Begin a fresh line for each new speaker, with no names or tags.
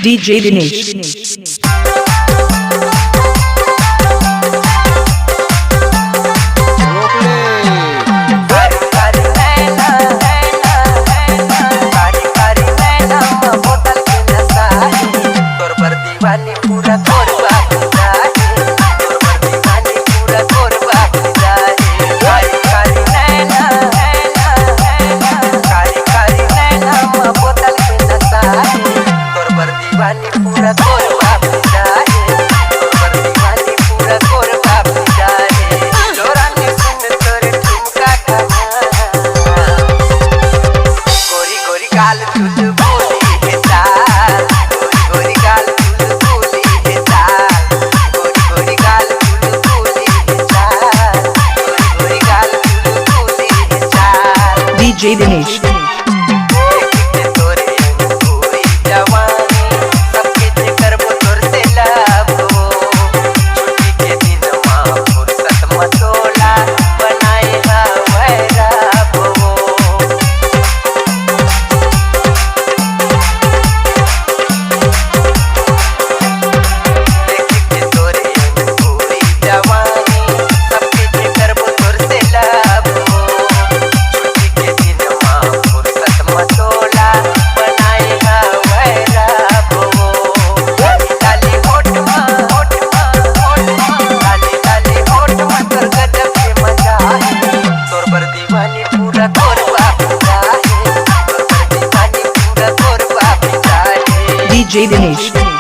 DJ Dinesh.
दीवानी पूरा कोरबा तोर पर दीवानी पूरा कोरबा कारी कारी नैना कारी कारी नैना बोतल के नशा तोर पर दीवानी पूरा कोरबा तोर पर दीवानी पूरा कोरबा लोरा ने सुन तोरे ठुमका गोरी गोरी गाल तुझ बोली है ताल गोरी गोरी गाल
DJ Dinesh. DJ Dinesh.